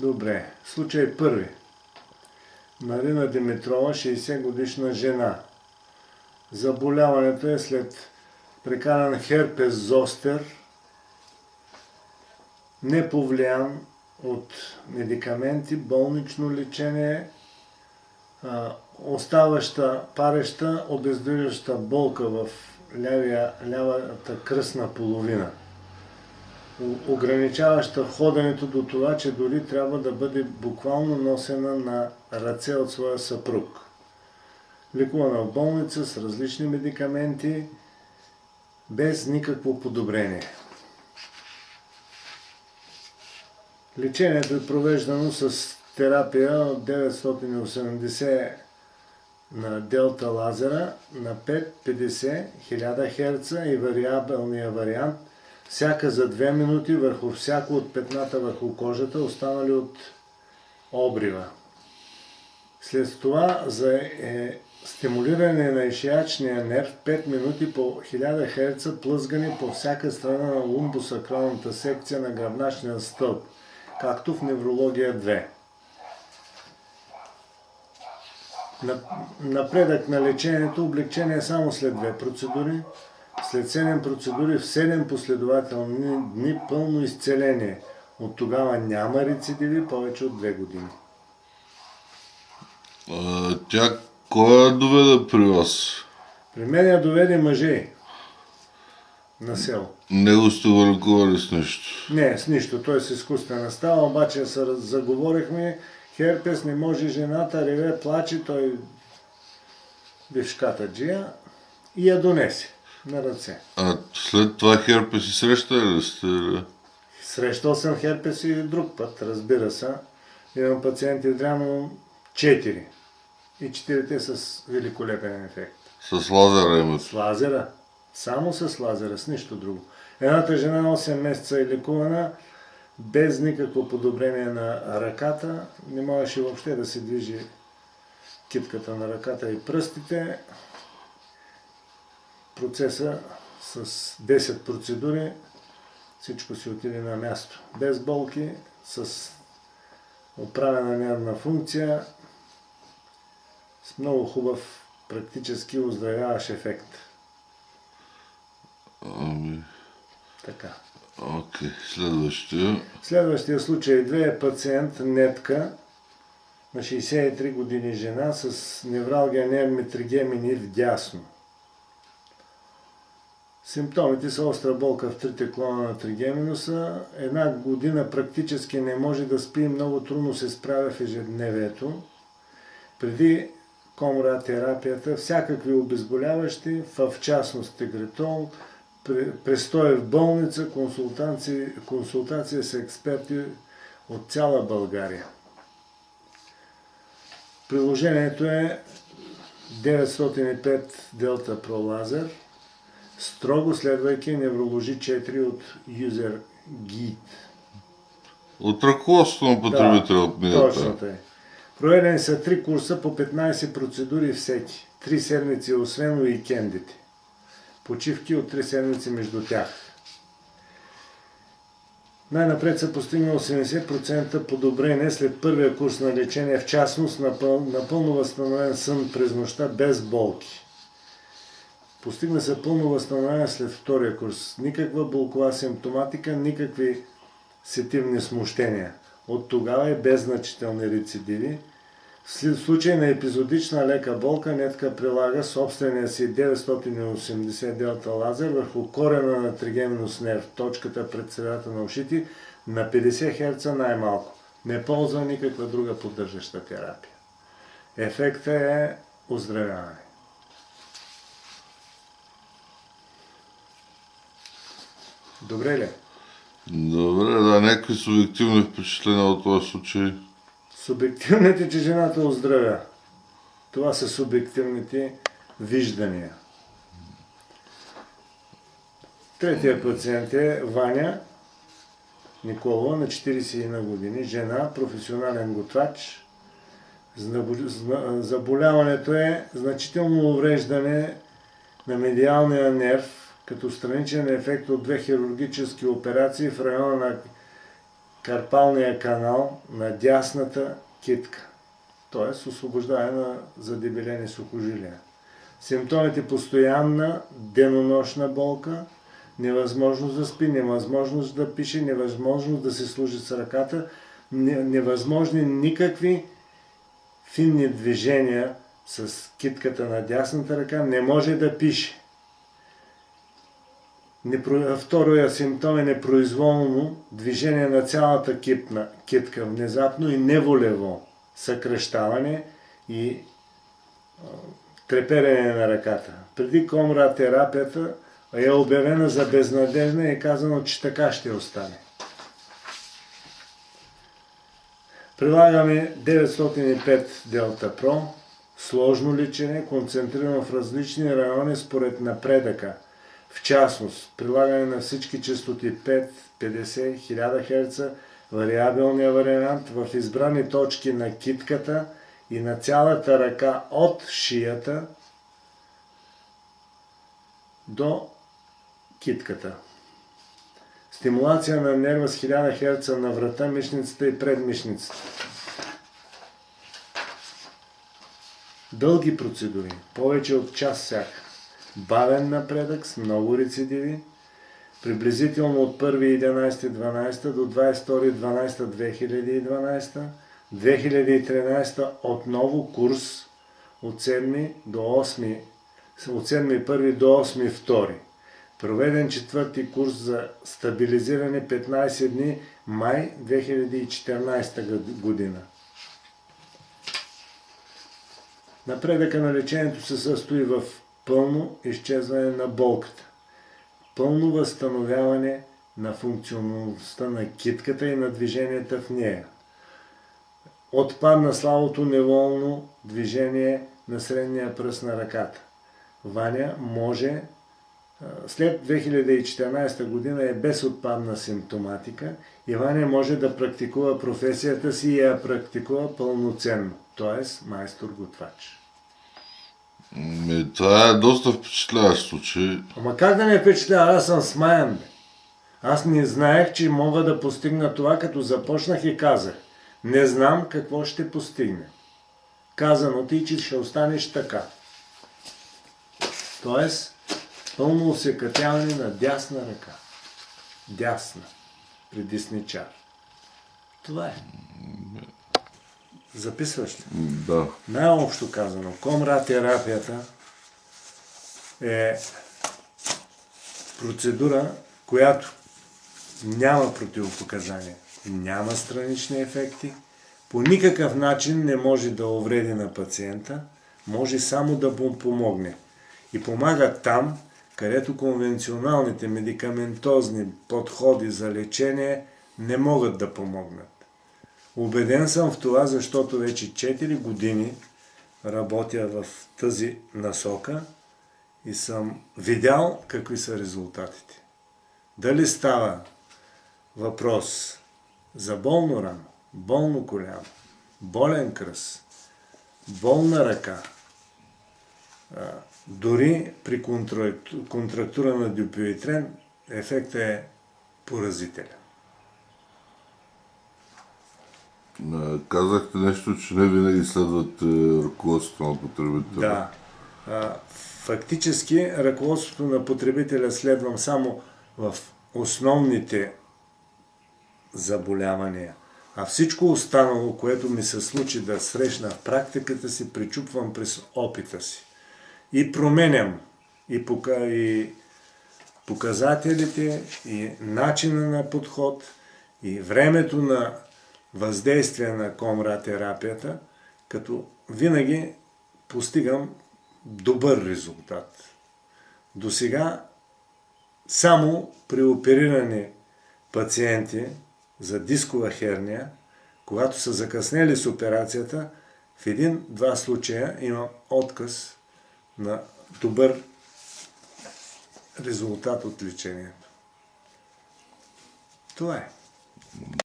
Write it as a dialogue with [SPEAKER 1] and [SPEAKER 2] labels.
[SPEAKER 1] Добре. Случай първи. Марина Димитрова, 60 годишна жена. Заболяването е след прекаран херпес зостер, неповлиян от медикаменти, болнично лечение, оставаща пареща, обездвижваща болка в лявата кръстна половина, ограничаваща ходенето до това, че дори трябва да бъде буквално носена на ръце от своя съпруг. Лекувана в болница с различни медикаменти, без никакво подобрение. Лечението е провеждано с терапия от 980 на делта лазера на 5, 50, 1000 Хц и вариабилния вариант, всяка за 2 минути върху всяко от петната върху кожата, останали от обрива. След това за стимулиране на ишиячния нерв 5 минути по 1000 Хц плъзгане по всяка страна на лумбосакралната секция на гръбначния стълб, както в неврология 2. Напредък на лечението, облегчение само след 2 процедури, след 7 процедури в 7 последователни дни пълно изцеление. От тогава няма рецидиви повече от 2 години.
[SPEAKER 2] Тя кой я доведе при вас?
[SPEAKER 1] При мен я доведе мъже на село.
[SPEAKER 2] Него сте го лекували с нещо?
[SPEAKER 1] Не, с нищо. Той с изкуствена става, обаче се заговорихме. Херпес не може, жената реве, плаче, той бившката джия и я донесе на ръце.
[SPEAKER 2] А след това херпес и срещали ли сте?
[SPEAKER 1] Срещал съм херпес и друг път, разбира се. Имам пациенти дряно 4. И 4-те с великолепен ефект.
[SPEAKER 2] С лазера имате?
[SPEAKER 1] С лазера. Само с лазера, с нищо друго. Едната жена 8 месеца е лекувана, без никакво подобрение на ръката. Не можеше въобще да се движи китката на ръката и пръстите. Процеса с 10 процедури всичко си отиде на място. Без болки, с оправена нервна функция, с много хубав практически оздравяващ ефект. Така.
[SPEAKER 2] Окей, следващия.
[SPEAKER 1] Следващия случай 2 е пациент Нетка на 63 години жена с невралгия нервни тригемини вдясно. Симптомите са остра болка в трите клона на тригеминуса. 1 година практически не може да спи, много трудно се справя в ежедневието. Преди комратерапията, всякакви обезболяващи, в частност тегретол, престой в болница, консултация с експерти от цяла България. Приложението е 905 Delta Pro Laser, строго следвайки неврологи 4 от User Guide.
[SPEAKER 2] От ръководството на потребителя от книгата.
[SPEAKER 1] Точно е. Проведени са 3 курса по 15 процедури всеки. 3 седмици освен уикендите. Почивки от 3 седмици между тях. Най-напред се постигна 80% подобрение след първия курс на лечение, в частност напълно възстановен сън през нощта без болки. Постигна се пълно възстановение след втория курс. Никаква болкова симптоматика, никакви сетивни смущения. От тогава е без значителни рецидиви. В случай на епизодична лека болка, Нетка прилага собствения си 980 делта лазер върху корена на тригеминус нерв, точката пред средата на ушите, на 50 Хц най-малко. Не ползва никаква друга поддържаща терапия. Ефектът е оздравяване. Добре ли?
[SPEAKER 2] Добре, да, някакви субективни впечатления от този случай.
[SPEAKER 1] Субективните, че жената оздравя. Това са субективните виждания. Третия пациент е Ваня Николова на 41 години, жена, професионален готвач. Заболяването е значително увреждане на медиалния нерв, като страничен ефект от 2 хирургически операции в района на карпалния канал на дясната китка, т.е. освобождаване на задебелени сухожилия. Симптомите: постоянна денонощна болка, невъзможност да спи, невъзможност да пише, невъзможност да се служи с ръката, невъзможни никакви финни движения с китката на дясната ръка, не може да пише. Втория симптом е непроизволно движение на цялата китка, внезапно и неволево съкращаване и треперене на ръката. Преди Комра терапията е обявена за безнадежна и е казано, че така ще остане. Прилагаме 905 Delta Pro, сложно лечение, концентрирано в различни райони според напредъка. В частност, прилагане на всички честоти 5, 50, 1000 Hz, вариабилния вариант в избрани точки на китката и на цялата ръка от шията до китката. Стимулация на нерва с 1000 Hz на врата, мишницата и предмишницата. Дълги процедури, повече от час всяка. Бавен напредък с много рецидиви, приблизително от 1.11.12 до 22.12.2012, 2013 отново курс от 7.1 до 8.2. Проведен четвърти курс за стабилизиране 15 дни май 2014 година. Напредъка на лечението се състои в пълно изчезване на болката, пълно възстановяване на функционалността на китката и на движенията в нея. Отпадна слабото неволно движение на средния пръст на ръката. Ваня може след 2014 година е без отпадна симптоматика и Ваня може да практикува професията си и я практикува пълноценно, т.е. майстор-готвач.
[SPEAKER 2] Това е доста впечатляващ случай.
[SPEAKER 1] Ама как да ме впечатлява? Аз съм смаян, бе. Аз не знаех, че мога да постигна това, като започнах и казах. Не знам какво ще постигне. Казано ти, че ще останеш така. Тоест, пълно осекатяване на дясна ръка. Дясна. При десничар. Това е. Записваш ли?
[SPEAKER 2] Да.
[SPEAKER 1] Най-общо казано, Комра терапията е процедура, която няма противопоказания, няма странични ефекти, по никакъв начин не може да увреди на пациента, може само да му помогне. И помага там, където конвенционалните медикаментозни подходи за лечение не могат да помогнат. Убеден съм в това, защото вече 4 години работя в тази насока и съм видял какви са резултатите. Дали става въпрос за болно рамо, болно коляно, болен кръст, болна ръка, дори при контрактура на дюпюитрен ефектът е поразителен.
[SPEAKER 2] Казахте нещо, че не винаги следват ръководството на потребителя.
[SPEAKER 1] Да. Фактически ръководството на потребителя следвам само в основните заболявания. А всичко останало, което ми се случи да срещна в практиката си, причупвам през опита си. И променям и показателите, и начина на подход, и времето на въздействие на Комра терапията, като винаги постигам добър резултат. Досега само при оперирани пациенти за дискова херния, когато са закъснели с операцията, в 1-2 случая имам отказ на добър резултат от лечението. Това е.